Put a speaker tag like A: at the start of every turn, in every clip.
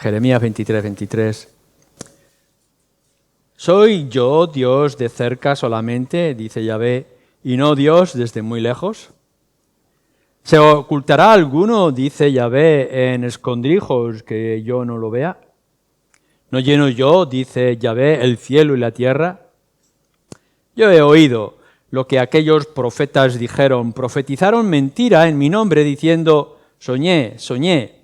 A: Jeremías 23, 23. ¿Soy yo Dios de cerca solamente, dice Yahvé, y no Dios desde muy lejos? ¿Se ocultará alguno, dice Yahvé, en escondrijos que yo no lo vea? ¿No lleno yo, dice Yahvé, el cielo y la tierra? Yo he oído lo que aquellos profetas dijeron, profetizaron mentira en mi nombre, diciendo, soñé, soñé.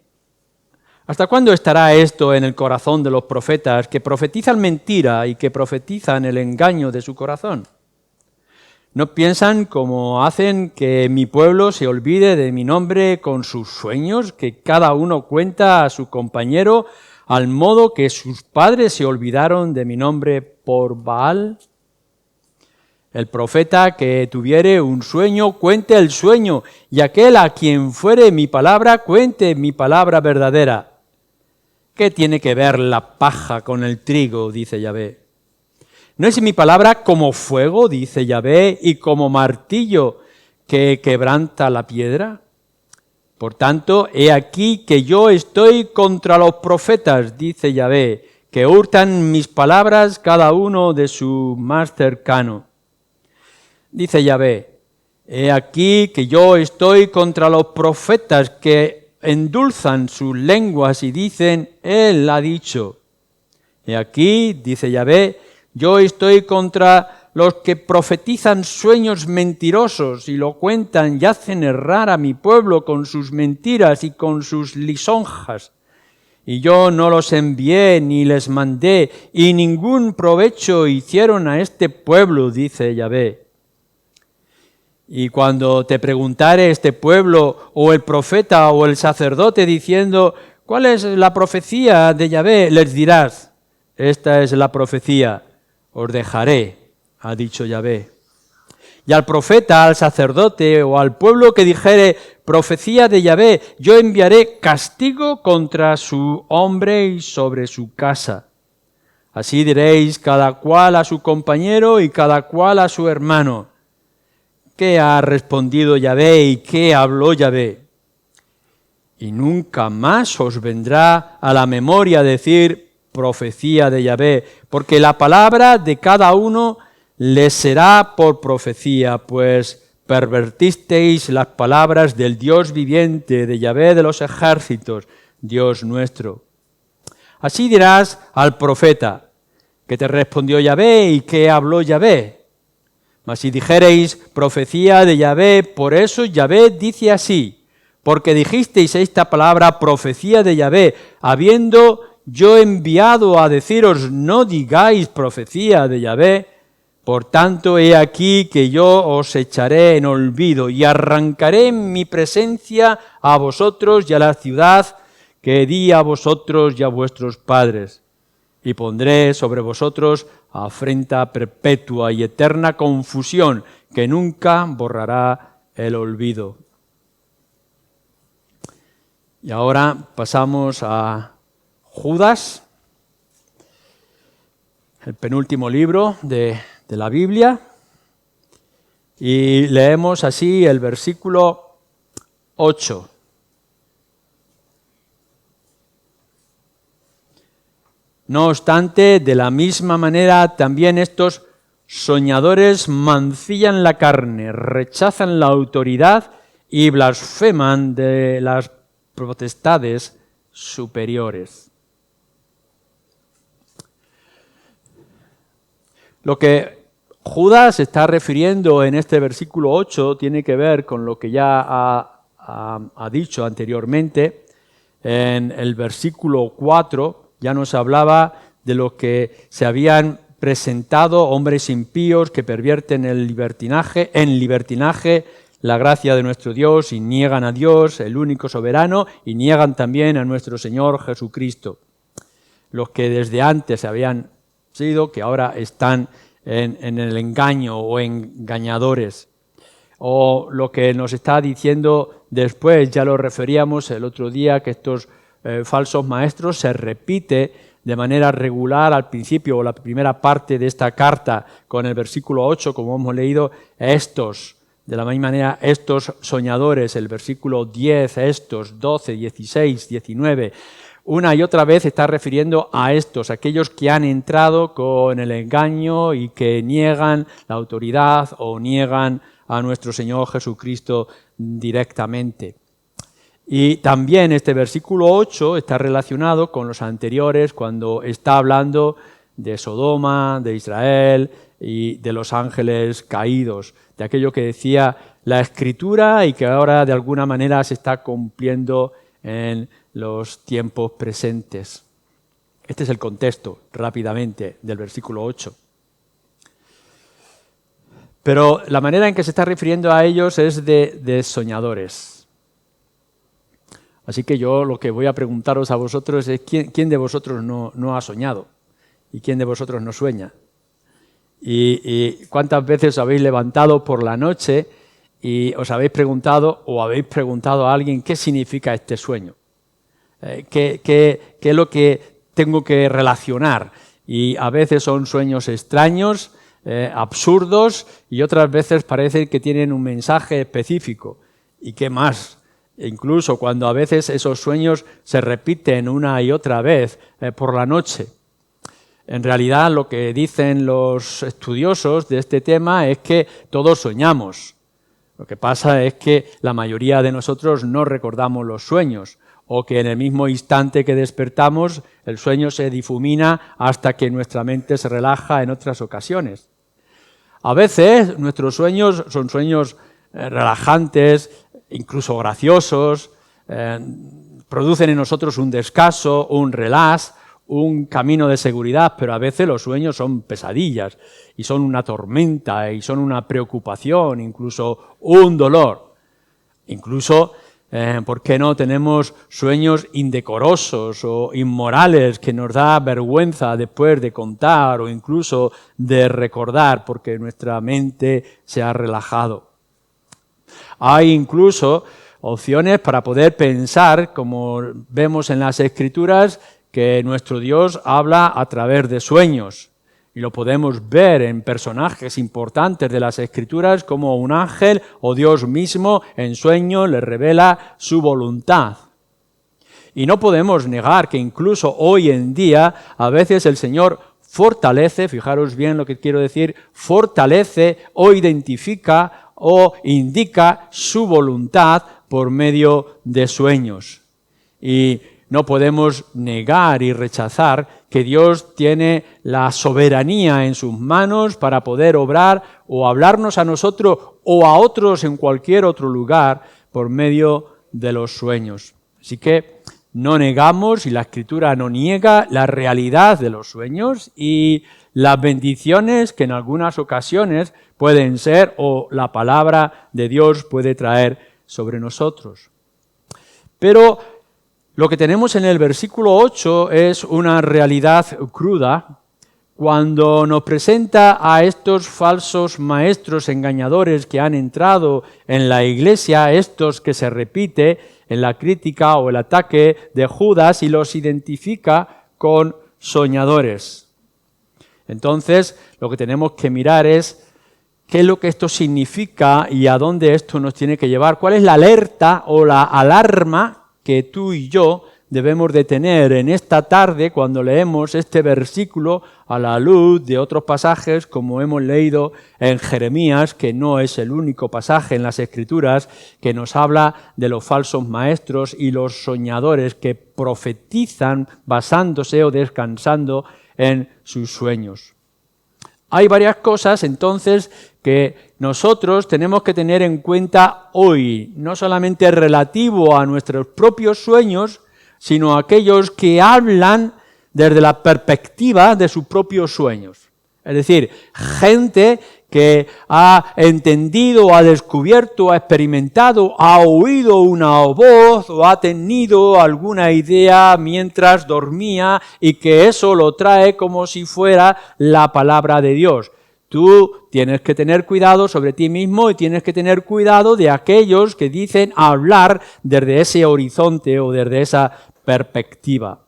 A: ¿Hasta cuándo estará esto en el corazón de los profetas que profetizan mentira y que profetizan el engaño de su corazón? ¿No piensan como hacen que mi pueblo se olvide de mi nombre con sus sueños, que cada uno cuenta a su compañero, al modo que sus padres se olvidaron de mi nombre por Baal? El profeta que tuviere un sueño, cuente el sueño, y aquel a quien fuere mi palabra, cuente mi palabra verdadera. ¿Qué tiene que ver la paja con el trigo?, dice Yahvé. ¿No es mi palabra como fuego, dice Yahvé, y como martillo que quebranta la piedra? Por tanto, he aquí que yo estoy contra los profetas, dice Yahvé, que hurtan mis palabras cada uno de su más cercano. Dice Yahvé, he aquí que yo estoy contra los profetas que endulzan sus lenguas y dicen, Él ha dicho. He aquí, dice Yahvé, yo estoy contra los que profetizan sueños mentirosos y lo cuentan y hacen errar a mi pueblo con sus mentiras y con sus lisonjas. Y yo no los envié ni les mandé, y ningún provecho hicieron a este pueblo, dice Yahvé. Y cuando te preguntare este pueblo, o el profeta, o el sacerdote, diciendo, ¿cuál es la profecía de Yahvé?, les dirás, esta es la profecía, os dejaré, ha dicho Yahvé. Y al profeta, al sacerdote, o al pueblo que dijere, profecía de Yahvé, yo enviaré castigo contra su hombre y sobre su casa. Así diréis cada cual a su compañero y cada cual a su hermano. ¿Qué ha respondido Yahvé y qué habló Yahvé? Y nunca más os vendrá a la memoria decir profecía de Yahvé, porque la palabra de cada uno les será por profecía, pues pervertisteis las palabras del Dios viviente, de Yahvé de los ejércitos, Dios nuestro. Así dirás al profeta, ¿qué te respondió Yahvé y qué habló Yahvé? Mas si dijereis profecía de Yahvé, por eso Yahvé dice así, porque dijisteis esta palabra profecía de Yahvé, habiendo yo enviado a deciros no digáis profecía de Yahvé, por tanto he aquí que yo os echaré en olvido y arrancaré mi presencia a vosotros y a la ciudad que di a vosotros y a vuestros padres. Y pondré sobre vosotros afrenta perpetua y eterna confusión que nunca borrará el olvido. Y ahora pasamos a Judas, el penúltimo libro de la Biblia, y leemos así el versículo 8. No obstante, de la misma manera también estos soñadores mancillan la carne, rechazan la autoridad y blasfeman de las potestades superiores. Lo que Judas está refiriendo en este versículo 8 tiene que ver con lo que ya ha dicho anteriormente. En el versículo 4 ya nos hablaba de lo que se habían presentado hombres impíos que pervierten en libertinaje la gracia de nuestro Dios y niegan a Dios, el único soberano, y niegan también a nuestro Señor Jesucristo. Los que desde antes habían sido, que ahora están en el engaño o engañadores. O lo que nos está diciendo después, ya lo referíamos el otro día, que estos falsos maestros se repite de manera regular al principio o la primera parte de esta carta con el versículo 8, como hemos leído, estos, de la misma manera estos soñadores, el versículo 10, estos, 12, 16, 19, una y otra vez está refiriendo a estos, aquellos que han entrado con el engaño y que niegan la autoridad o niegan a nuestro Señor Jesucristo directamente. Y también este versículo 8 está relacionado con los anteriores cuando está hablando de Sodoma, de Israel y de los ángeles caídos, de aquello que decía la Escritura y que ahora de alguna manera se está cumpliendo en los tiempos presentes. Este es el contexto, rápidamente, del versículo 8. Pero la manera en que se está refiriendo a ellos es de soñadores. Así que yo lo que voy a preguntaros a vosotros es ¿quién de vosotros no ha soñado? ¿Y quién de vosotros no sueña? ¿Y cuántas veces os habéis levantado por la noche y os habéis preguntado o habéis preguntado a alguien qué significa este sueño? ¿Qué es lo que tengo que relacionar? Y a veces son sueños extraños, absurdos, y otras veces parece que tienen un mensaje específico. ¿Y qué más? Incluso cuando a veces esos sueños se repiten una y otra vez por la noche. En realidad lo que dicen los estudiosos de este tema es que todos soñamos. Lo que pasa es que la mayoría de nosotros no recordamos los sueños, o que en el mismo instante que despertamos el sueño se difumina hasta que nuestra mente se relaja en otras ocasiones. A veces nuestros sueños son sueños relajantes, incluso graciosos, producen en nosotros un descanso, un relax, un camino de seguridad, pero a veces los sueños son pesadillas y son una tormenta y son una preocupación, incluso un dolor. Incluso, ¿por qué no tenemos sueños indecorosos o inmorales que nos da vergüenza después de contar o incluso de recordar porque nuestra mente se ha relajado? Hay incluso opciones para poder pensar, como vemos en las Escrituras, que nuestro Dios habla a través de sueños. Y lo podemos ver en personajes importantes de las Escrituras como un ángel o Dios mismo en sueño le revela su voluntad. Y no podemos negar que incluso hoy en día a veces el Señor fortalece, fijaros bien lo que quiero decir, fortalece o identifica o indica su voluntad por medio de sueños. Y no podemos negar y rechazar que Dios tiene la soberanía en sus manos para poder obrar o hablarnos a nosotros o a otros en cualquier otro lugar por medio de los sueños. Así que no negamos y la Escritura no niega la realidad de los sueños y las bendiciones que en algunas ocasiones pueden ser o la palabra de Dios puede traer sobre nosotros. Pero lo que tenemos en el versículo 8 es una realidad cruda cuando nos presenta a estos falsos maestros engañadores que han entrado en la iglesia, estos que se repite en la crítica o el ataque de Judas y los identifica con soñadores. Entonces, lo que tenemos que mirar es qué es lo que esto significa y a dónde esto nos tiene que llevar, cuál es la alerta o la alarma que tú y yo debemos de tener en esta tarde cuando leemos este versículo a la luz de otros pasajes como hemos leído en Jeremías, que no es el único pasaje en las Escrituras que nos habla de los falsos maestros y los soñadores que profetizan basándose o descansando en sus sueños. Hay varias cosas entonces que nosotros tenemos que tener en cuenta hoy, no solamente relativo a nuestros propios sueños, sino a aquellos que hablan desde la perspectiva de sus propios sueños. Es decir, gente que ha entendido, ha descubierto, ha experimentado, ha oído una voz o ha tenido alguna idea mientras dormía y que eso lo trae como si fuera la palabra de Dios. Tú tienes que tener cuidado sobre ti mismo y tienes que tener cuidado de aquellos que dicen hablar desde ese horizonte o desde esa perspectiva.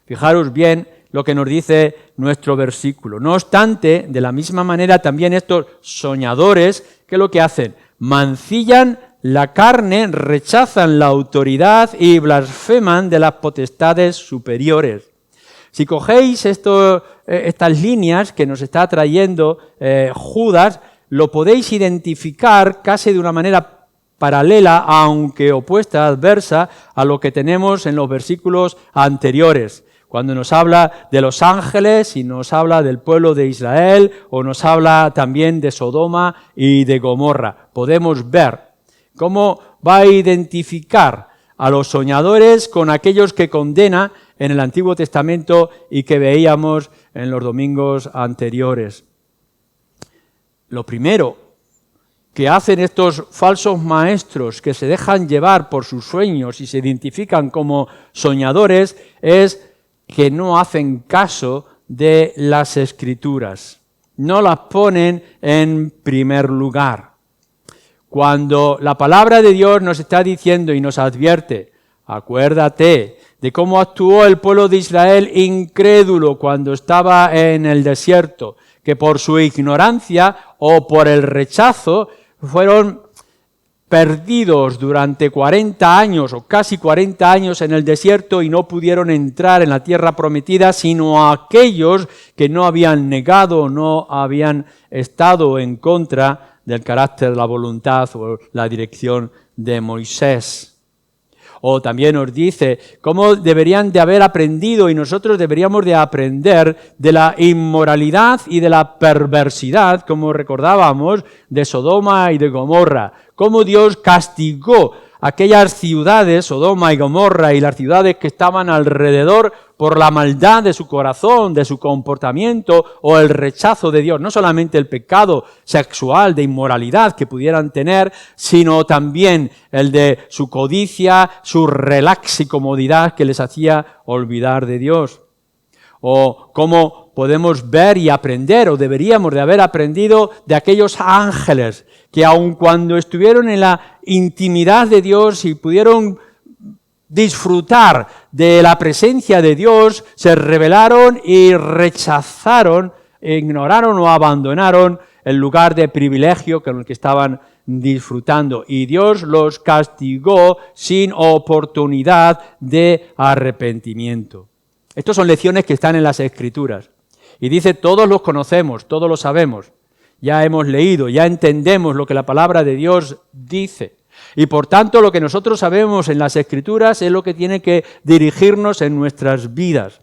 A: Fijaros bien lo que nos dice nuestro versículo. No obstante, de la misma manera también estos soñadores, ¿qué es lo que hacen? Mancillan la carne rechazan la autoridad y blasfeman de las potestades superiores. Si cogéis estas líneas que nos está trayendo Judas, lo podéis identificar casi de una manera paralela, aunque opuesta, adversa, a lo que tenemos en los versículos anteriores. Cuando nos habla de los ángeles y nos habla del pueblo de Israel, o nos habla también de Sodoma y de Gomorra. Podemos ver cómo va a identificar a los soñadores con aquellos que condena en el Antiguo Testamento y que veíamos en los domingos anteriores. Lo primero que hacen estos falsos maestros que se dejan llevar por sus sueños y se identifican como soñadores es que no hacen caso de las Escrituras, no las ponen en primer lugar. Cuando la palabra de Dios nos está diciendo y nos advierte, acuérdate de cómo actuó el pueblo de Israel incrédulo cuando estaba en el desierto, que por su ignorancia o por el rechazo fueron perdidos durante 40 años o casi 40 años en el desierto y no pudieron entrar en la tierra prometida, sino aquellos que no habían negado o no habían estado en contra del carácter, la voluntad o la dirección de Moisés. O también nos dice cómo deberían de haber aprendido y nosotros deberíamos de aprender de la inmoralidad y de la perversidad, como recordábamos, de Sodoma y de Gomorra. Cómo Dios castigó aquellas ciudades, Sodoma y Gomorra, y las ciudades que estaban alrededor por la maldad de su corazón, de su comportamiento o el rechazo de Dios. No solamente el pecado sexual de inmoralidad que pudieran tener, sino también el de su codicia, su relax y comodidad que les hacía olvidar de Dios. O cómo podemos ver y aprender, o deberíamos de haber aprendido de aquellos ángeles que aun cuando estuvieron en la intimidad de Dios y pudieron disfrutar de la presencia de Dios, se rebelaron y rechazaron, ignoraron o abandonaron el lugar de privilegio con el que estaban disfrutando. Y Dios los castigó sin oportunidad de arrepentimiento. Estas son lecciones que están en las Escrituras. Y dice, todos los conocemos, todos lo sabemos. Ya hemos leído, ya entendemos lo que la palabra de Dios dice. Y por tanto, lo que nosotros sabemos en las Escrituras es lo que tiene que dirigirnos en nuestras vidas.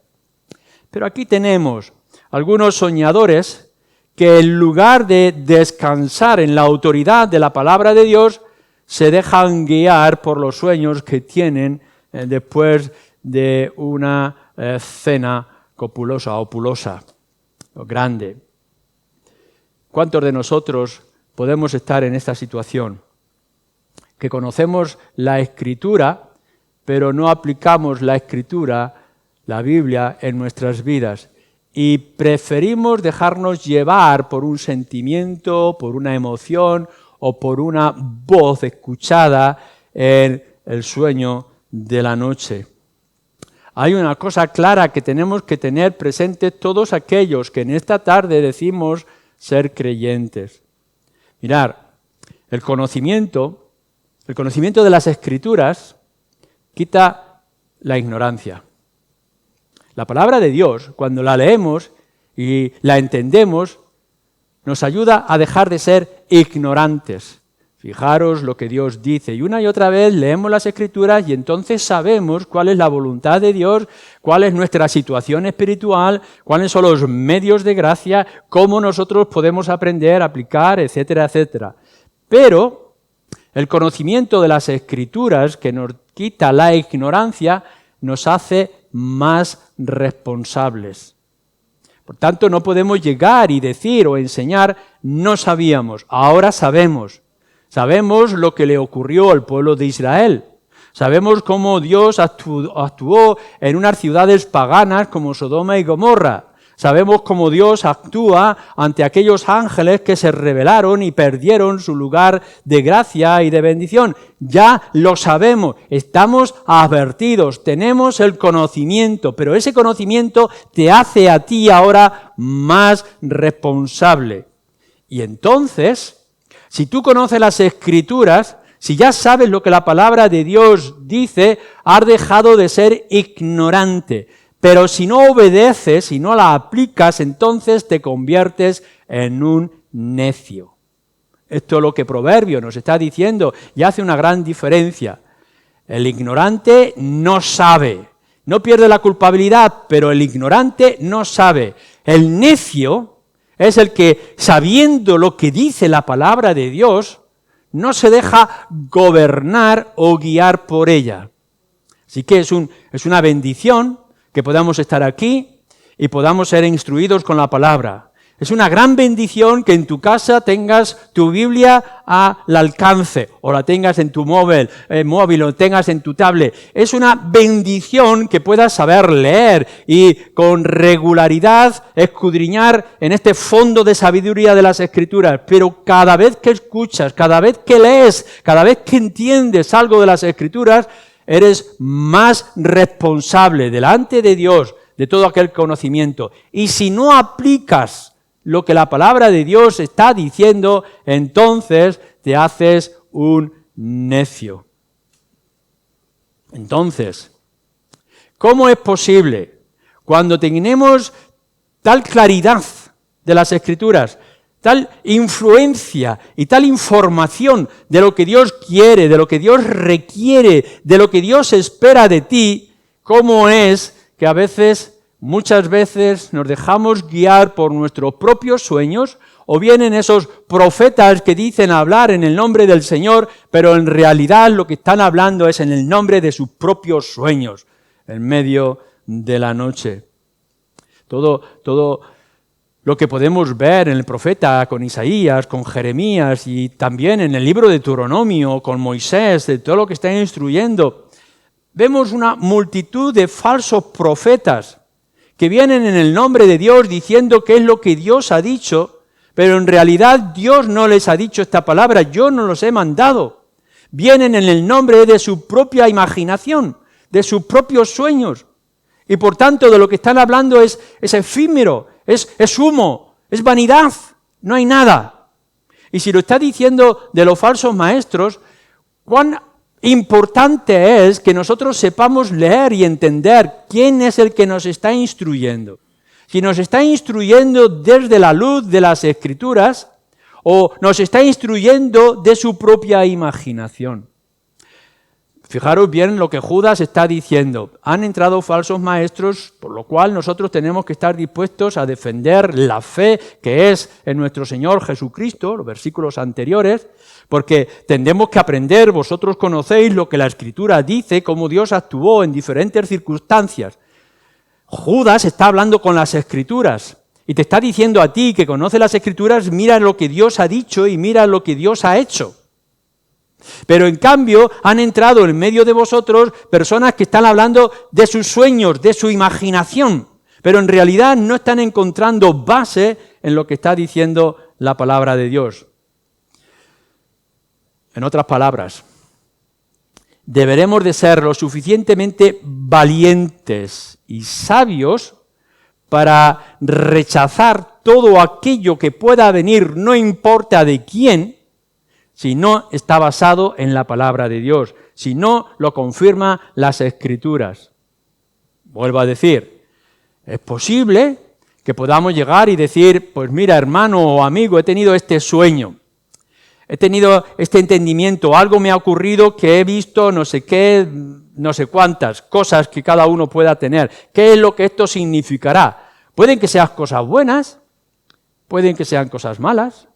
A: Pero aquí tenemos algunos soñadores que en lugar de descansar en la autoridad de la palabra de Dios, se dejan guiar por los sueños que tienen después de una cena copulosa, opulosa, o grande. ¿Cuántos de nosotros podemos estar en esta situación? Que conocemos la Escritura, pero no aplicamos la Escritura, la Biblia, en nuestras vidas. Y preferimos dejarnos llevar por un sentimiento, por una emoción o por una voz escuchada en el sueño de la noche. Hay una cosa clara que tenemos que tener presente todos aquellos que en esta tarde decimos ser creyentes. Mirar, el conocimiento de las Escrituras quita la ignorancia. La palabra de Dios, cuando la leemos y la entendemos, nos ayuda a dejar de ser ignorantes. Fijaros lo que Dios dice. Y una y otra vez leemos las Escrituras y entonces sabemos cuál es la voluntad de Dios, cuál es nuestra situación espiritual, cuáles son los medios de gracia, cómo nosotros podemos aprender, aplicar, etcétera, etcétera. Pero el conocimiento de las Escrituras, que nos quita la ignorancia, nos hace más responsables. Por tanto, no podemos llegar y decir o enseñar, no sabíamos, ahora sabemos. Sabemos lo que le ocurrió al pueblo de Israel. Sabemos cómo Dios actuó en unas ciudades paganas como Sodoma y Gomorra. Sabemos cómo Dios actúa ante aquellos ángeles que se rebelaron y perdieron su lugar de gracia y de bendición. Ya lo sabemos, estamos advertidos, tenemos el conocimiento, pero ese conocimiento te hace a ti ahora más responsable. Y entonces, si tú conoces las Escrituras, Si ya sabes lo que la palabra de Dios dice, has dejado de ser ignorante. Pero si no obedeces, si no la aplicas, entonces te conviertes en un necio. Esto es lo que Proverbio nos está diciendo y hace una gran diferencia. El ignorante no sabe, no pierde la culpabilidad, pero el ignorante no sabe. El necio es el que, sabiendo lo que dice la palabra de Dios, no se deja gobernar o guiar por ella. Así que es una bendición que podamos estar aquí y podamos ser instruidos con la palabra. Es una gran bendición que en tu casa tengas tu Biblia al alcance, o la tengas en tu móvil, o tengas en tu tablet. Es una bendición que puedas saber leer y con regularidad escudriñar en este fondo de sabiduría de las Escrituras. Pero cada vez que escuchas, cada vez que lees, cada vez que entiendes algo de las Escrituras, eres más responsable delante de Dios de todo aquel conocimiento. Y si no aplicas lo que la palabra de Dios está diciendo, entonces te haces un necio. Entonces, ¿cómo es posible cuando tenemos tal claridad de las Escrituras, tal influencia y tal información de lo que Dios quiere, de lo que Dios requiere, de lo que Dios espera de ti, cómo es que a veces, muchas veces nos dejamos guiar por nuestros propios sueños, o vienen esos profetas que dicen hablar en el nombre del Señor, pero en realidad lo que están hablando es en el nombre de sus propios sueños, en medio de la noche. Todo lo que podemos ver en el profeta con Isaías, con Jeremías y también en el libro de Deuteronomio, con Moisés, de todo lo que está instruyendo, vemos una multitud de falsos profetas que vienen en el nombre de Dios diciendo qué es lo que Dios ha dicho, pero en realidad Dios no les ha dicho esta palabra, yo no los he mandado. Vienen en el nombre de su propia imaginación, de sus propios sueños. Y por tanto de lo que están hablando es efímero, es humo, es vanidad, no hay nada. Y si lo está diciendo de los falsos maestros, cuán importante es que nosotros sepamos leer y entender quién es el que nos está instruyendo. Si nos está instruyendo desde la luz de las Escrituras o nos está instruyendo de su propia imaginación. Fijaros bien lo que Judas está diciendo. Han entrado falsos maestros, por lo cual nosotros tenemos que estar dispuestos a defender la fe que es en nuestro Señor Jesucristo, los versículos anteriores, porque tendremos que aprender, vosotros conocéis lo que la Escritura dice, cómo Dios actuó en diferentes circunstancias. Judas está hablando con las Escrituras y te está diciendo a ti que conoces las Escrituras, mira lo que Dios ha dicho y mira lo que Dios ha hecho. Pero en cambio han entrado en medio de vosotros personas que están hablando de sus sueños, de su imaginación, pero en realidad no están encontrando base en lo que está diciendo la palabra de Dios. En otras palabras, deberemos de ser lo suficientemente valientes y sabios para rechazar todo aquello que pueda venir, no importa de quién, si no está basado en la palabra de Dios, si no lo confirma las Escrituras. Vuelvo a decir, es posible que podamos llegar y decir, pues mira hermano o amigo, he tenido este sueño, he tenido este entendimiento, algo me ha ocurrido que he visto no sé qué, no sé cuántas cosas que cada uno pueda tener. ¿Qué es lo que esto significará? Pueden que sean cosas buenas, pueden que sean cosas malas,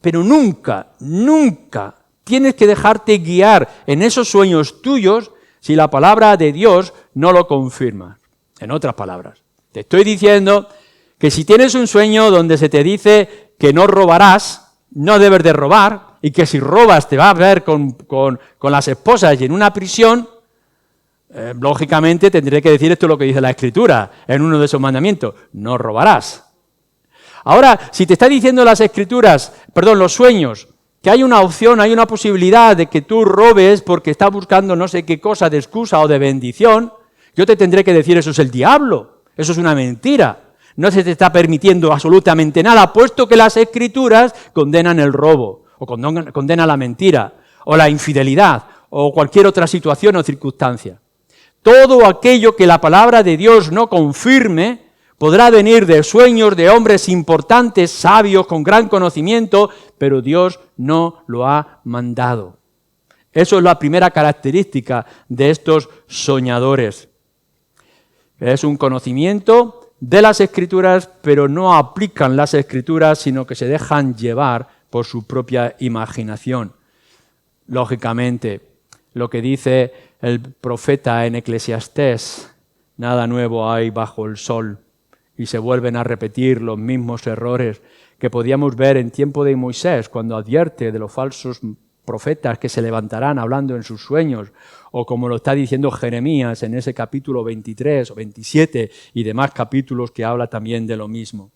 A: pero nunca, nunca tienes que dejarte guiar en esos sueños tuyos si la palabra de Dios no lo confirma. En otras palabras, te estoy diciendo que si tienes un sueño donde se te dice que no robarás, no debes de robar, y que si robas te va a ver con las esposas y en una prisión, lógicamente tendré que decir esto es lo que dice la Escritura en uno de esos mandamientos, no robarás. Ahora, si te está diciendo las Escrituras, los sueños, que hay una opción, hay una posibilidad de que tú robes porque estás buscando no sé qué cosa de excusa o de bendición, yo te tendré que decir eso es el diablo, eso es una mentira. No se te está permitiendo absolutamente nada, puesto que las Escrituras condenan el robo o condenan la mentira. o la infidelidad, o cualquier otra situación o circunstancia. Todo aquello que la palabra de Dios no confirme podrá venir de sueños de hombres importantes, sabios, con gran conocimiento, pero Dios no lo ha mandado. Eso es la primera característica de estos soñadores. Es un conocimiento de las Escrituras, pero no aplican las Escrituras, sino que se dejan llevar por su propia imaginación. Lógicamente, lo que dice el profeta en Eclesiastés, nada nuevo hay bajo el sol, y se vuelven a repetir los mismos errores que podíamos ver en tiempo de Moisés, cuando advierte de los falsos profetas que se levantarán hablando en sus sueños, o como lo está diciendo Jeremías en ese capítulo 23 o 27 y demás capítulos que habla también de lo mismo.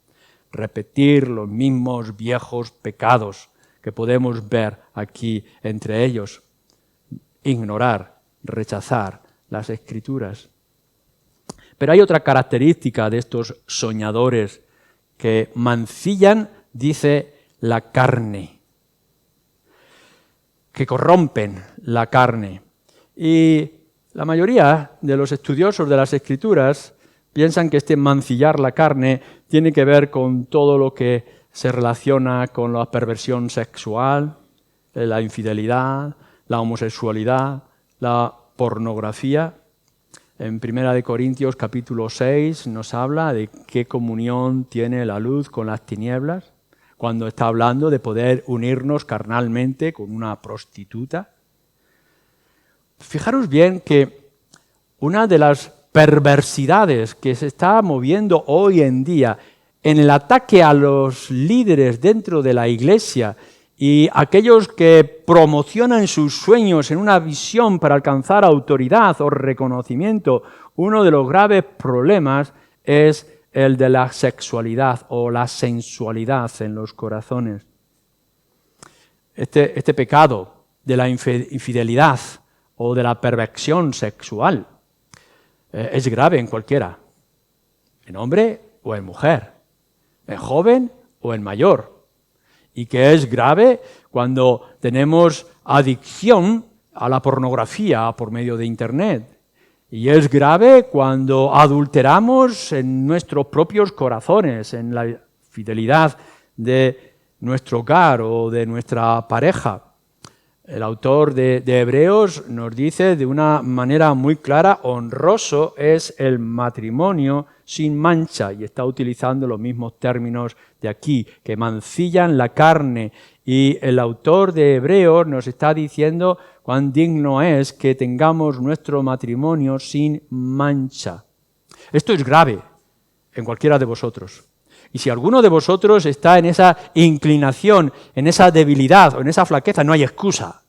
A: Repetir los mismos viejos pecados que podemos ver aquí entre ellos. Ignorar, rechazar las Escrituras. Pero hay otra característica de estos soñadores que mancillan, dice, la carne, que corrompen la carne. Y la mayoría de los estudiosos de las Escrituras piensan que este mancillar la carne tiene que ver con todo lo que se relaciona con la perversión sexual, la infidelidad, la homosexualidad, la pornografía. En 1 Corintios capítulo 6 nos habla de qué comunión tiene la luz con las tinieblas, cuando está hablando de poder unirnos carnalmente con una prostituta. Fijaros bien que una de las perversidades que se está moviendo hoy en día en el ataque a los líderes dentro de la Iglesia y aquellos que promocionan sus sueños en una visión para alcanzar autoridad o reconocimiento, uno de los graves problemas es el de la sexualidad o la sensualidad en los corazones. Este pecado de la infidelidad o de la perversión sexual es grave en cualquiera, en hombre o en mujer, en joven o en mayor. Y que es grave cuando tenemos adicción a la pornografía por medio de Internet. Y es grave cuando adulteramos en nuestros propios corazones, en la fidelidad de nuestro hogar o de nuestra pareja. El autor de Hebreos nos dice de una manera muy clara, honroso es el matrimonio sin mancha, y está utilizando los mismos términos de aquí, que mancillan la carne. Y el autor de Hebreos nos está diciendo cuán digno es que tengamos nuestro matrimonio sin mancha. Esto es grave en cualquiera de vosotros. Y si alguno de vosotros está en esa inclinación, en esa debilidad o en esa flaqueza, no hay excusa.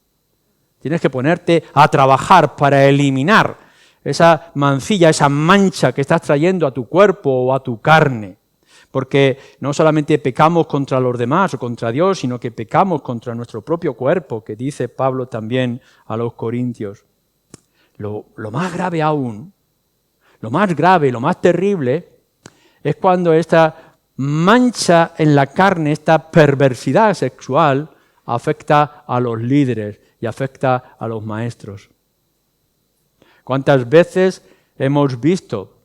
A: Tienes que ponerte a trabajar para eliminar esa mancilla, esa mancha que estás trayendo a tu cuerpo o a tu carne. Porque no solamente pecamos contra los demás o contra Dios, sino que pecamos contra nuestro propio cuerpo, que dice Pablo también a los Corintios. Lo más grave aún, lo más grave, lo más terrible, es cuando esta mancha en la carne, esta perversidad sexual, afecta a los líderes y afecta a los maestros. ¿Cuántas veces hemos visto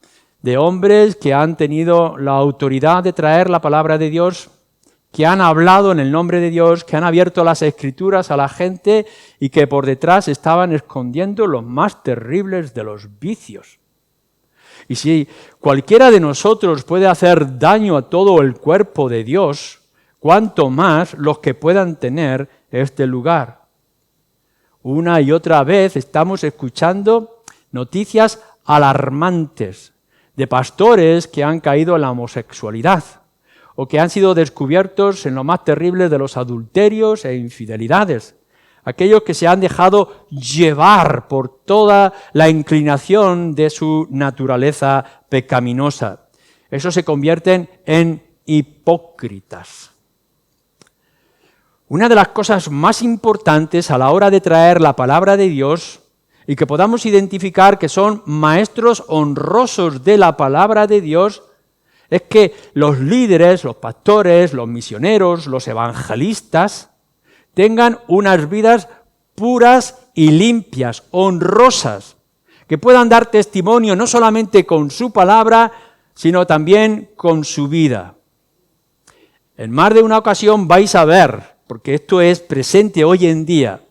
A: de hombres que han tenido la autoridad de traer la palabra de Dios, que han hablado en el nombre de Dios, que han abierto las Escrituras a la gente y que por detrás estaban escondiendo los más terribles de los vicios? Y si cualquiera de nosotros puede hacer daño a todo el cuerpo de Dios, cuánto más los que puedan tener este lugar. Una y otra vez estamos escuchando noticias alarmantes de pastores que han caído en la homosexualidad o que han sido descubiertos en lo más terrible de los adulterios e infidelidades. Aquellos que se han dejado llevar por toda la inclinación de su naturaleza pecaminosa. Esos se convierten en hipócritas. Una de las cosas más importantes a la hora de traer la palabra de Dios y que podamos identificar que son maestros honrosos de la palabra de Dios es que los líderes, los pastores, los misioneros, los evangelistas tengan unas vidas puras y limpias, honrosas, que puedan dar testimonio no solamente con su palabra, sino también con su vida. En más de una ocasión vais a ver, porque esto es presente hoy en día,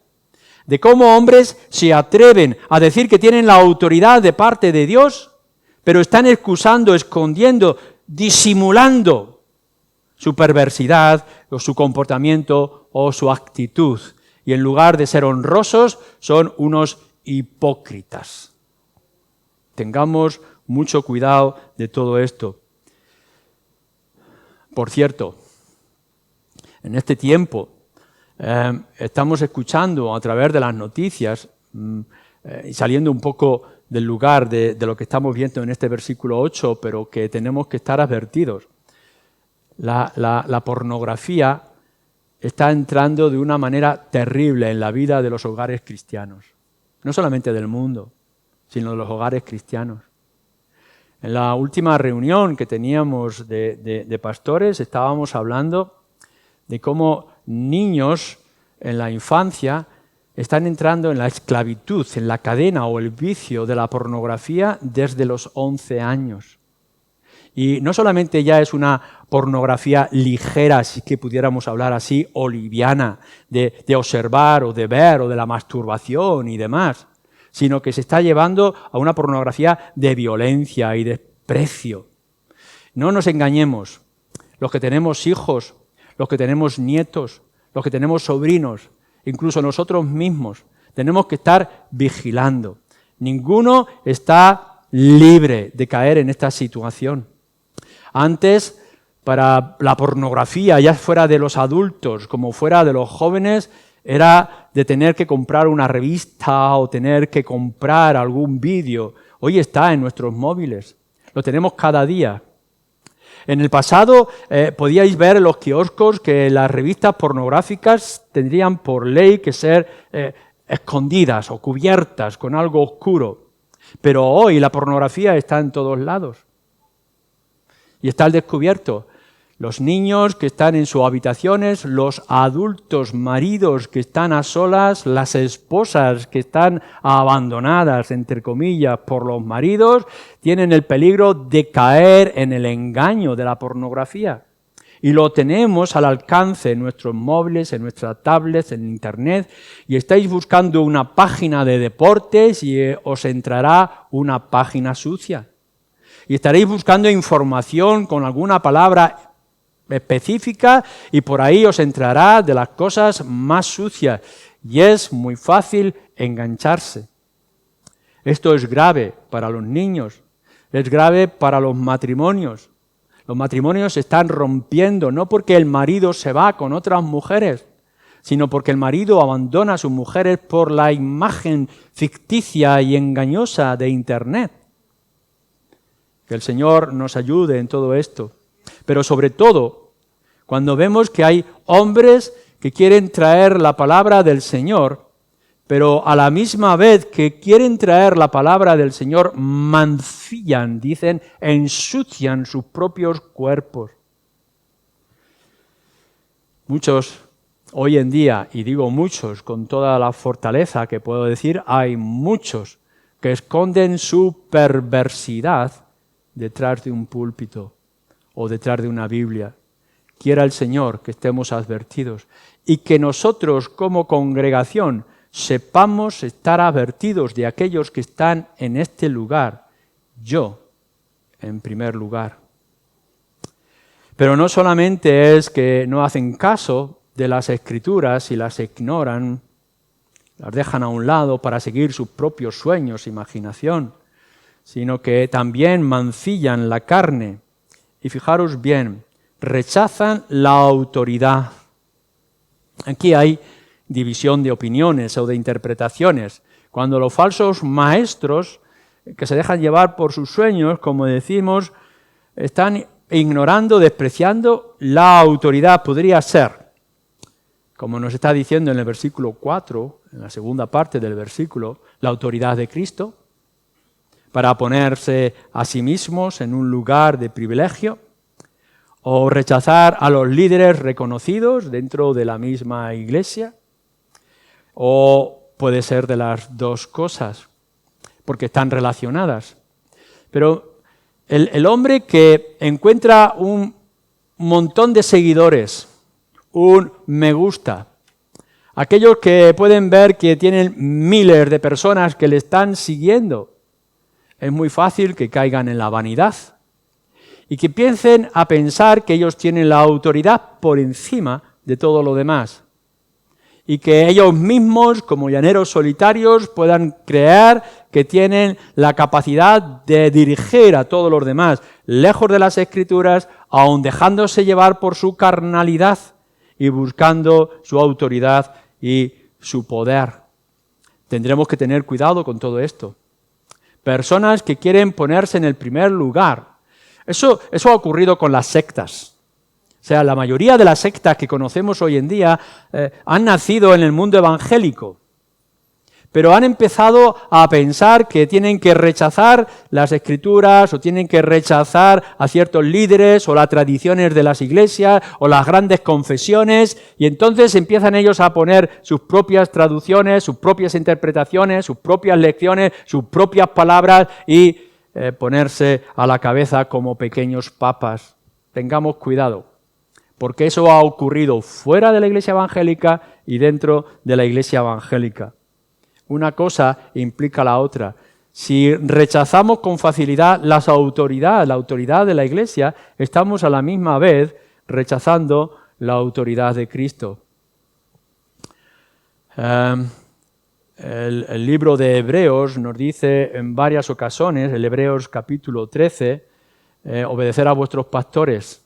A: de cómo hombres se atreven a decir que tienen la autoridad de parte de Dios, pero están excusando, escondiendo, disimulando su perversidad o su comportamiento o su actitud. Y en lugar de ser honrosos, son unos hipócritas. Tengamos mucho cuidado de todo esto. Por cierto, en este tiempo estamos escuchando a través de las noticias, y saliendo un poco del lugar de lo que estamos viendo en este versículo 8, pero que tenemos que estar advertidos. La pornografía está entrando de una manera terrible en la vida de los hogares cristianos. No solamente del mundo, sino de los hogares cristianos. En la última reunión que teníamos de pastores estábamos hablando de cómo niños en la infancia están entrando en la esclavitud, en la cadena o el vicio de la pornografía desde los 11 años. Y no solamente ya es una pornografía ligera, si que pudiéramos hablar así, o liviana, de observar o de ver o de la masturbación y demás, sino que se está llevando a una pornografía de violencia y desprecio. No nos engañemos, los que tenemos hijos, los que tenemos nietos, los que tenemos sobrinos, incluso nosotros mismos, tenemos que estar vigilando. Ninguno está libre de caer en esta situación. Antes, para la pornografía, ya fuera de los adultos como fuera de los jóvenes, era de tener que comprar una revista o tener que comprar algún vídeo. Hoy está en nuestros móviles, lo tenemos cada día. En el pasado podíais ver en los kioscos que las revistas pornográficas tendrían por ley que ser escondidas o cubiertas con algo oscuro. Pero hoy la pornografía está en todos lados. Y está al descubierto. Los niños que están en sus habitaciones, los adultos maridos que están a solas, las esposas que están abandonadas, entre comillas, por los maridos, tienen el peligro de caer en el engaño de la pornografía. Y lo tenemos al alcance en nuestros móviles, en nuestras tablets, en internet, y estáis buscando una página de deportes y os entrará una página sucia. Y estaréis buscando información con alguna palabra específica y por ahí os entrará de las cosas más sucias y es muy fácil engancharse. Esto es grave para los niños, es grave para los matrimonios. Los matrimonios se están rompiendo no porque el marido se va con otras mujeres, sino porque el marido abandona a sus mujeres por la imagen ficticia y engañosa de Internet. Que el Señor nos ayude en todo esto. Pero sobre todo, cuando vemos que hay hombres que quieren traer la palabra del Señor, pero a la misma vez que quieren traer la palabra del Señor, mancillan, dicen, ensucian sus propios cuerpos. Muchos, hoy en día, y digo muchos con toda la fortaleza que puedo decir, hay muchos que esconden su perversidad detrás de un púlpito o detrás de una Biblia. Quiera el Señor que estemos advertidos y que nosotros como congregación sepamos estar advertidos de aquellos que están en este lugar, yo en primer lugar. Pero no solamente es que no hacen caso de las Escrituras y las ignoran, las dejan a un lado para seguir sus propios sueños, imaginación, sino que también mancillan la carne. Y fijaros bien, rechazan la autoridad. Aquí hay división de opiniones o de interpretaciones. Cuando los falsos maestros, que se dejan llevar por sus sueños, como decimos, están ignorando, despreciando la autoridad, podría ser, como nos está diciendo en el versículo 4, en la segunda parte del versículo, la autoridad de Cristo, para ponerse a sí mismos en un lugar de privilegio, o rechazar a los líderes reconocidos dentro de la misma iglesia, o puede ser de las dos cosas, porque están relacionadas. Pero el hombre que encuentra un montón de seguidores, un me gusta, aquellos que pueden ver que tienen miles de personas que le están siguiendo, es muy fácil que caigan en la vanidad y que piensen a pensar que ellos tienen la autoridad por encima de todo lo demás. Y que ellos mismos, como llaneros solitarios, puedan creer que tienen la capacidad de dirigir a todos los demás, lejos de las Escrituras, aun dejándose llevar por su carnalidad y buscando su autoridad y su poder. Tendremos que tener cuidado con todo esto. Personas que quieren ponerse en el primer lugar. Eso ha ocurrido con las sectas. O sea, la mayoría de las sectas que conocemos hoy en día han nacido en el mundo evangélico, pero han empezado a pensar que tienen que rechazar las Escrituras o tienen que rechazar a ciertos líderes o las tradiciones de las iglesias o las grandes confesiones, y entonces empiezan ellos a poner sus propias traducciones, sus propias interpretaciones, sus propias lecciones, sus propias palabras y ponerse a la cabeza como pequeños papas. Tengamos cuidado, porque eso ha ocurrido fuera de la iglesia evangélica y dentro de la iglesia evangélica. Una cosa implica la otra. Si rechazamos con facilidad la autoridad de la iglesia, estamos a la misma vez rechazando la autoridad de Cristo. El libro de Hebreos nos dice en varias ocasiones, el Hebreos capítulo 13, obedecer a vuestros pastores.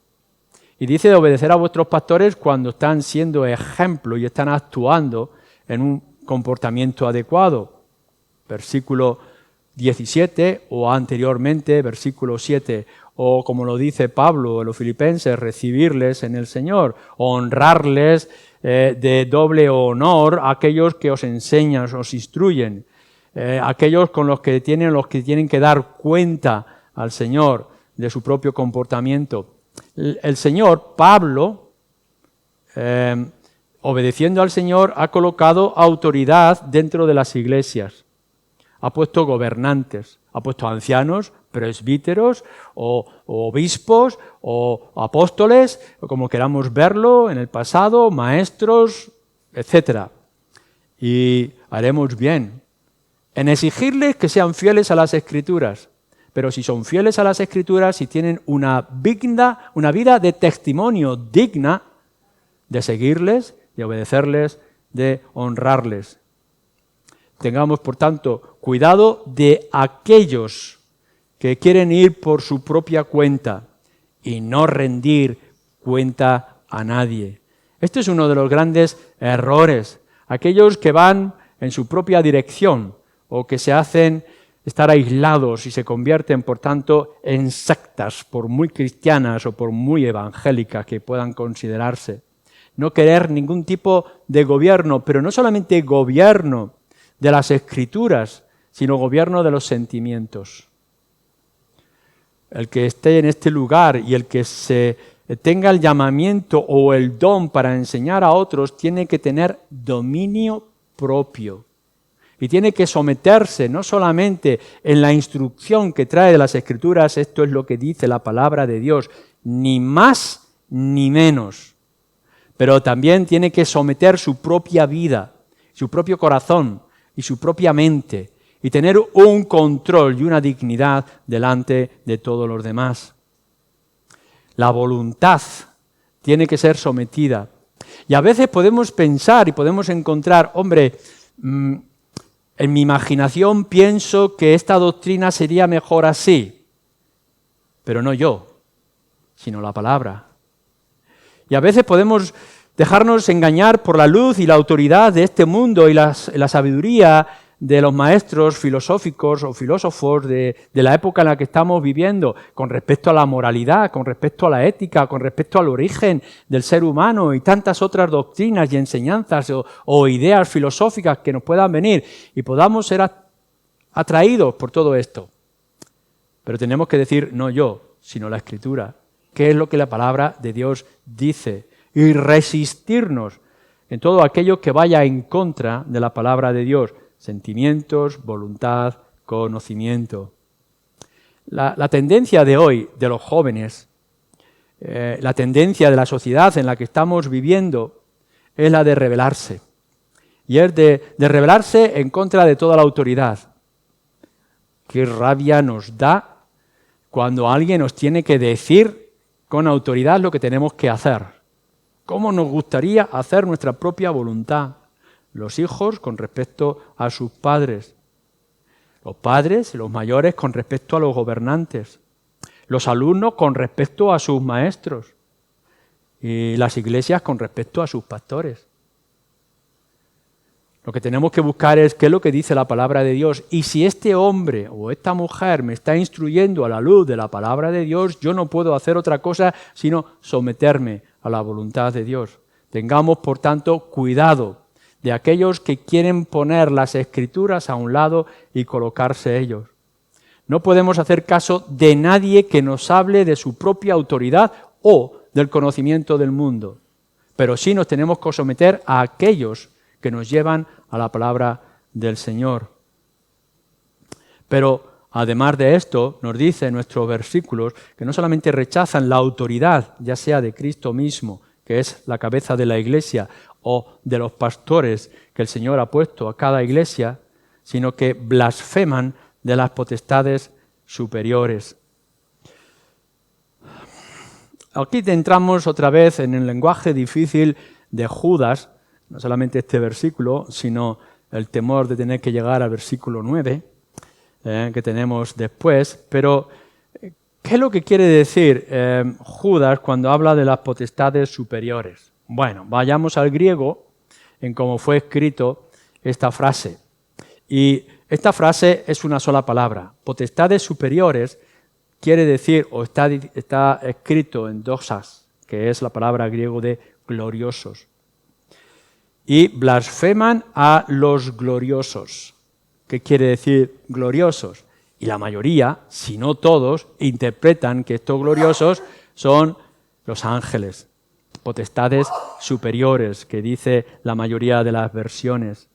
A: Y dice de obedecer a vuestros pastores cuando están siendo ejemplo y están actuando en un comportamiento adecuado. Versículo 17 o anteriormente, versículo 7, o como lo dice Pablo en los Filipenses, recibirles en el Señor, honrarles de doble honor a aquellos que os enseñan, os instruyen, aquellos con los que tienen que dar cuenta al Señor de su propio comportamiento. El Señor, Pablo, obedeciendo al Señor, ha colocado autoridad dentro de las iglesias. Ha puesto gobernantes, ha puesto ancianos, presbíteros, o obispos, o apóstoles, o como queramos verlo en el pasado, maestros, etc. Y haremos bien en exigirles que sean fieles a las Escrituras. Pero si son fieles a las Escrituras, si tienen una vida de testimonio digna de seguirles, de obedecerles, de honrarles. Tengamos, por tanto, cuidado de aquellos que quieren ir por su propia cuenta y no rendir cuenta a nadie. Este es uno de los grandes errores. Aquellos que van en su propia dirección o que se hacen estar aislados y se convierten, por tanto, en sectas, por muy cristianas o por muy evangélicas que puedan considerarse. No querer ningún tipo de gobierno, pero no solamente gobierno de las Escrituras, sino gobierno de los sentimientos. El que esté en este lugar y el que se tenga el llamamiento o el don para enseñar a otros tiene que tener dominio propio. Y tiene que someterse no solamente en la instrucción que trae de las Escrituras, esto es lo que dice la palabra de Dios, ni más ni menos. Pero también tiene que someter su propia vida, su propio corazón y su propia mente y tener un control y una dignidad delante de todos los demás. La voluntad tiene que ser sometida. Y a veces podemos pensar y podemos encontrar, hombre, en mi imaginación pienso que esta doctrina sería mejor así, pero no yo, sino la palabra. Y a veces podemos dejarnos engañar por la luz y la autoridad de este mundo y la sabiduría de los maestros filosóficos o filósofos de la época en la que estamos viviendo, con respecto a la moralidad, con respecto a la ética, con respecto al origen del ser humano y tantas otras doctrinas y enseñanzas o ideas filosóficas que nos puedan venir y podamos ser atraídos por todo esto. Pero tenemos que decir, no yo, sino la Escritura. ¿Qué es lo que la palabra de Dios dice? Y resistirnos en todo aquello que vaya en contra de la palabra de Dios, sentimientos, voluntad, conocimiento. La tendencia de hoy, de los jóvenes, la tendencia de la sociedad en la que estamos viviendo es la de rebelarse. Y es de rebelarse en contra de toda la autoridad. Qué rabia nos da cuando alguien nos tiene que decir con autoridad lo que tenemos que hacer. ¿Cómo nos gustaría hacer nuestra propia voluntad? Los hijos con respecto a sus padres. Los padres, los mayores con respecto a los gobernantes. Los alumnos con respecto a sus maestros. Y las iglesias con respecto a sus pastores. Lo que tenemos que buscar es qué es lo que dice la palabra de Dios. Y si este hombre o esta mujer me está instruyendo a la luz de la palabra de Dios, yo no puedo hacer otra cosa sino someterme a la voluntad de Dios. Tengamos, por tanto, cuidado de aquellos que quieren poner las Escrituras a un lado y colocarse ellos. No podemos hacer caso de nadie que nos hable de su propia autoridad o del conocimiento del mundo, pero sí nos tenemos que someter a aquellos que nos llevan a la palabra del Señor. Pero además de esto, nos dice en nuestros versículos que no solamente rechazan la autoridad, ya sea de Cristo mismo, que es la cabeza de la iglesia, o de los pastores que el Señor ha puesto a cada iglesia, sino que blasfeman de las potestades superiores. Aquí entramos otra vez en el lenguaje difícil de Judas, no solamente este versículo, sino el temor de tener que llegar al versículo 9, que tenemos después. Pero, ¿qué es lo que quiere decir Judas cuando habla de las potestades superiores? Bueno, vayamos al griego en cómo fue escrito esta frase. Y esta frase es una sola palabra. Potestades superiores quiere decir, o está escrito en doxas, que es la palabra griego de gloriosos. Y blasfeman a los gloriosos. ¿Qué quiere decir gloriosos? Y la mayoría, si no todos, interpretan que estos gloriosos son los ángeles, potestades superiores, que dice la mayoría de las versiones.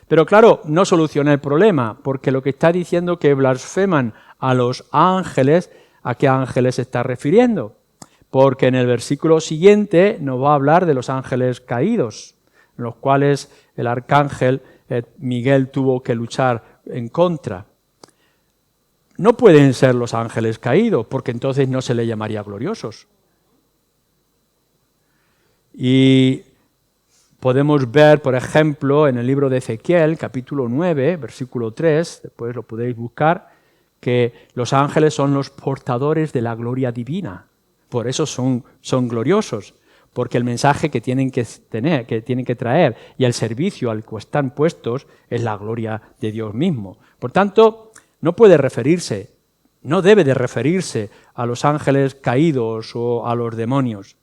A: Pero claro, no soluciona el problema, porque lo que está diciendo que blasfeman a los ángeles, ¿a qué ángeles se está refiriendo? Porque en el versículo siguiente nos va a hablar de los ángeles caídos, los cuales el arcángel Miguel tuvo que luchar en contra. No pueden ser los ángeles caídos, porque entonces no se les llamaría gloriosos. Y podemos ver, por ejemplo, en el libro de Ezequiel, capítulo 9, versículo 3, después lo podéis buscar, que los ángeles son los portadores de la gloria divina. Por eso son gloriosos. Porque el mensaje que tienen que tener, que tienen que traer, y el servicio al que están puestos es la gloria de Dios mismo. Por tanto, no puede referirse, no debe de referirse a los ángeles caídos o a los demonios.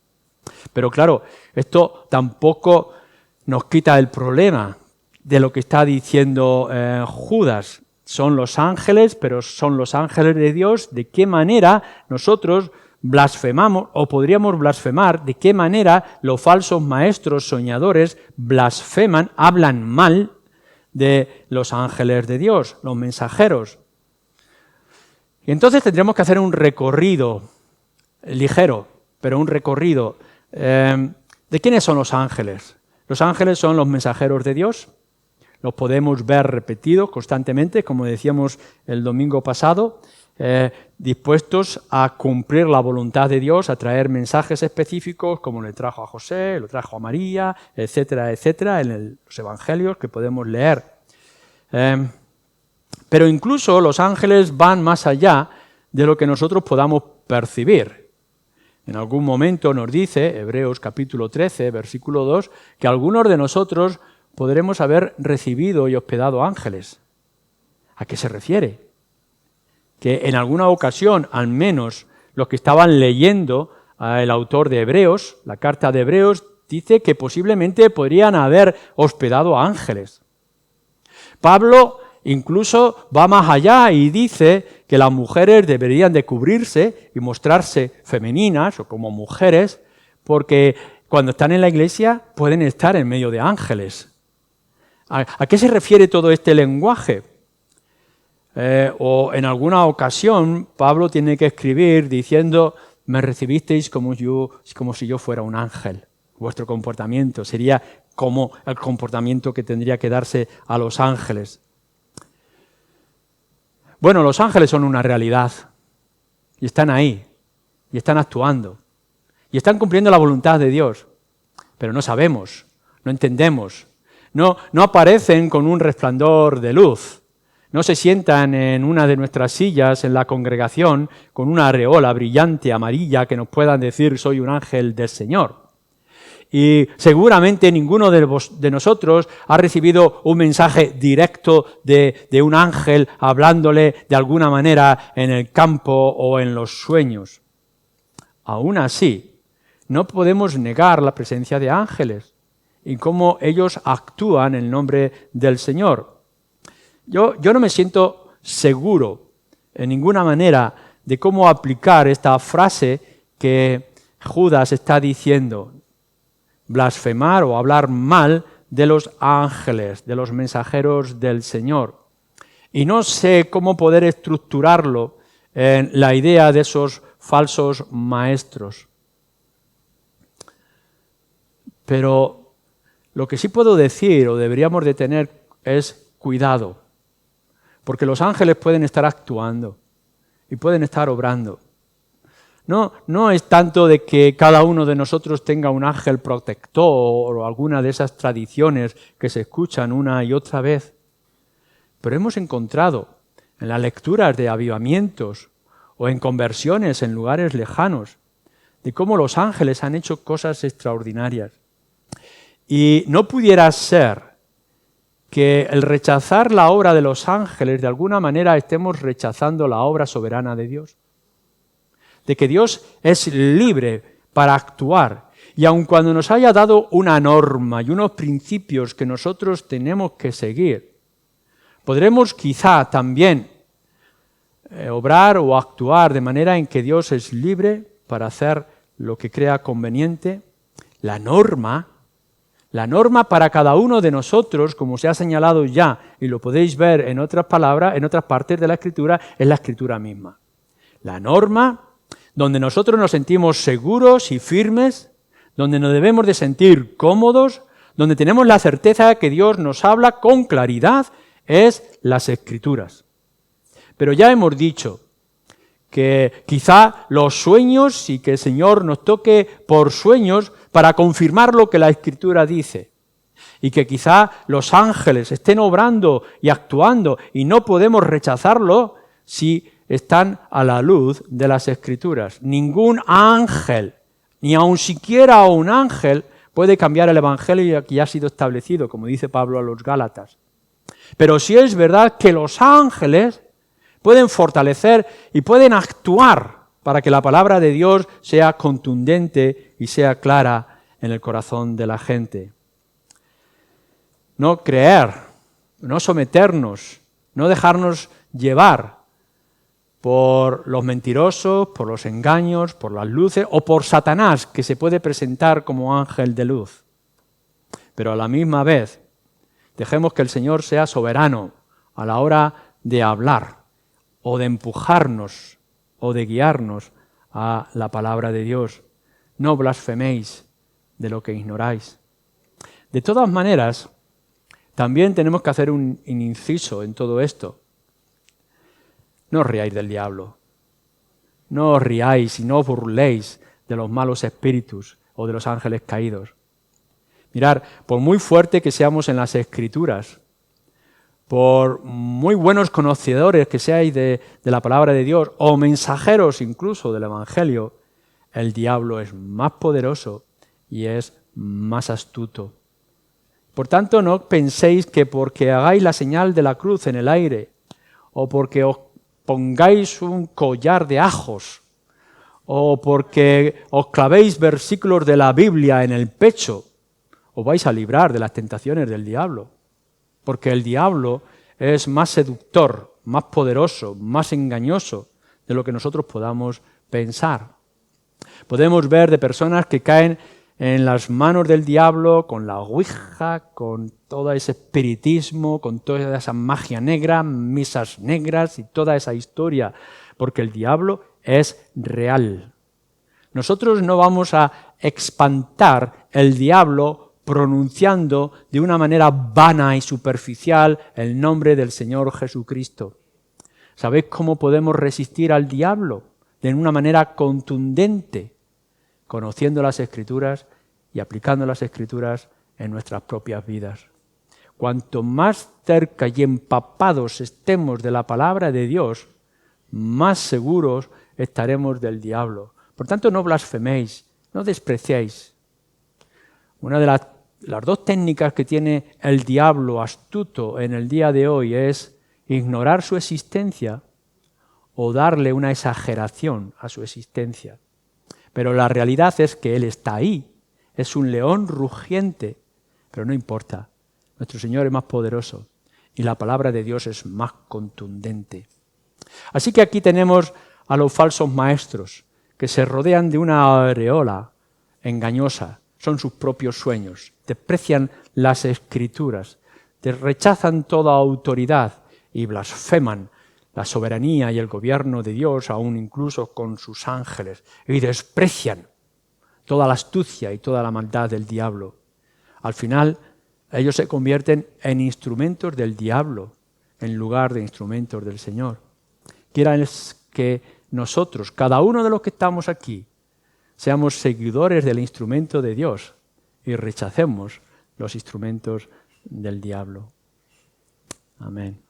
A: Pero claro, esto tampoco nos quita el problema de lo que está diciendo Judas. Son los ángeles, pero son los ángeles de Dios. ¿De qué manera nosotros blasfemamos, o podríamos blasfemar, de qué manera los falsos maestros soñadores blasfeman, hablan mal de los ángeles de Dios, los mensajeros? Y entonces tendremos que hacer un recorrido ligero, pero un recorrido. ¿De quiénes son los ángeles? Los ángeles son los mensajeros de Dios. Los podemos ver repetidos constantemente, como decíamos el domingo pasado, dispuestos a cumplir la voluntad de Dios, a traer mensajes específicos, como le trajo a José, lo trajo a María, etcétera, etcétera, en los evangelios que podemos leer. Pero incluso los ángeles van más allá de lo que nosotros podamos percibir. En algún momento nos dice, Hebreos capítulo 13, versículo 2, que algunos de nosotros podremos haber recibido y hospedado ángeles. ¿A qué se refiere? Que en alguna ocasión, al menos los que estaban leyendo el autor de Hebreos, la carta de Hebreos, dice que posiblemente podrían haber hospedado a ángeles. Pablo incluso va más allá y dice que las mujeres deberían de cubrirse y mostrarse femeninas o como mujeres, porque cuando están en la iglesia, pueden estar en medio de ángeles. ¿A qué se refiere todo este lenguaje? O en alguna ocasión Pablo tiene que escribir diciendo: me recibisteis como si yo fuera un ángel. Vuestro comportamiento sería como el comportamiento que tendría que darse a los ángeles. Bueno, los ángeles son una realidad y están ahí y están actuando y están cumpliendo la voluntad de Dios, pero no sabemos, no entendemos, no aparecen con un resplandor de luz. No se sientan en una de nuestras sillas en la congregación con una aureola brillante amarilla que nos puedan decir: soy un ángel del Señor. Y seguramente ninguno de nosotros ha recibido un mensaje directo de un ángel hablándole de alguna manera en el campo o en los sueños. Aún así, no podemos negar la presencia de ángeles y cómo ellos actúan en nombre del Señor. Yo no me siento seguro en ninguna manera de cómo aplicar esta frase que Judas está diciendo: blasfemar o hablar mal de los ángeles, de los mensajeros del Señor. Y no sé cómo poder estructurarlo en la idea de esos falsos maestros. Pero lo que sí puedo decir, o deberíamos de tener, es cuidado. Porque los ángeles pueden estar actuando y pueden estar obrando. No es tanto de que cada uno de nosotros tenga un ángel protector o alguna de esas tradiciones que se escuchan una y otra vez. Pero hemos encontrado en las lecturas de avivamientos o en conversiones en lugares lejanos de cómo los ángeles han hecho cosas extraordinarias. Y no pudiera ser que el rechazar la obra de los ángeles de alguna manera estemos rechazando la obra soberana de Dios. De que Dios es libre para actuar. Y aun cuando nos haya dado una norma y unos principios que nosotros tenemos que seguir, podremos quizá también obrar o actuar de manera en que Dios es libre para hacer lo que crea conveniente. La norma para cada uno de nosotros, como se ha señalado ya, y lo podéis ver en otras palabras, en otras partes de la Escritura, es la Escritura misma. La norma donde nosotros nos sentimos seguros y firmes, donde nos debemos de sentir cómodos, donde tenemos la certeza de que Dios nos habla con claridad, es las Escrituras. Pero ya hemos dicho que quizá los sueños y que el Señor nos toque por sueños para confirmar lo que la Escritura dice. Y que quizá los ángeles estén obrando y actuando y no podemos rechazarlo si están a la luz de las Escrituras. Ningún ángel, ni aun siquiera un ángel, puede cambiar el Evangelio que ya ha sido establecido, como dice Pablo a los Gálatas. Pero sí es verdad que los ángeles pueden fortalecer y pueden actuar para que la palabra de Dios sea contundente y sea clara en el corazón de la gente. No creer, no someternos, no dejarnos llevar por los mentirosos, por los engaños, por las luces o por Satanás, que se puede presentar como ángel de luz. Pero a la misma vez, dejemos que el Señor sea soberano a la hora de hablar o de empujarnos o de guiarnos a la palabra de Dios. No blasfeméis de lo que ignoráis. De todas maneras, también tenemos que hacer un inciso en todo esto. No os riáis del diablo. No os riáis y no os burléis de los malos espíritus o de los ángeles caídos. Mirad, por muy fuerte que seamos en las Escrituras, por muy buenos conocedores que seáis de la palabra de Dios, o mensajeros incluso del Evangelio, el diablo es más poderoso y es más astuto. Por tanto, no penséis que porque hagáis la señal de la cruz en el aire, o porque os pongáis un collar de ajos, o porque os clavéis versículos de la Biblia en el pecho, os vais a librar de las tentaciones del diablo. Porque el diablo es más seductor, más poderoso, más engañoso de lo que nosotros podamos pensar. Podemos ver de personas que caen en las manos del diablo, con la ouija, con todo ese espiritismo, con toda esa magia negra, misas negras y toda esa historia, porque el diablo es real. Nosotros no vamos a espantar el diablo pronunciando de una manera vana y superficial el nombre del Señor Jesucristo. ¿Sabéis cómo podemos resistir al diablo? De una manera contundente, conociendo las Escrituras y aplicando las Escrituras en nuestras propias vidas. Cuanto más cerca y empapados estemos de la palabra de Dios, más seguros estaremos del diablo. Por tanto, no blasfeméis, no despreciéis. Una de las dos técnicas que tiene el diablo astuto en el día de hoy es ignorar su existencia o darle una exageración a su existencia. Pero la realidad es que Él está ahí, es un león rugiente, pero no importa. Nuestro Señor es más poderoso y la palabra de Dios es más contundente. Así que aquí tenemos a los falsos maestros que se rodean de una aureola engañosa, son sus propios sueños, desprecian las Escrituras, rechazan toda autoridad y blasfeman la soberanía y el gobierno de Dios, aún incluso con sus ángeles, y desprecian toda la astucia y toda la maldad del diablo. Al final, ellos se convierten en instrumentos del diablo, en lugar de instrumentos del Señor. Quieran que nosotros, cada uno de los que estamos aquí, seamos seguidores del instrumento de Dios y rechacemos los instrumentos del diablo. Amén.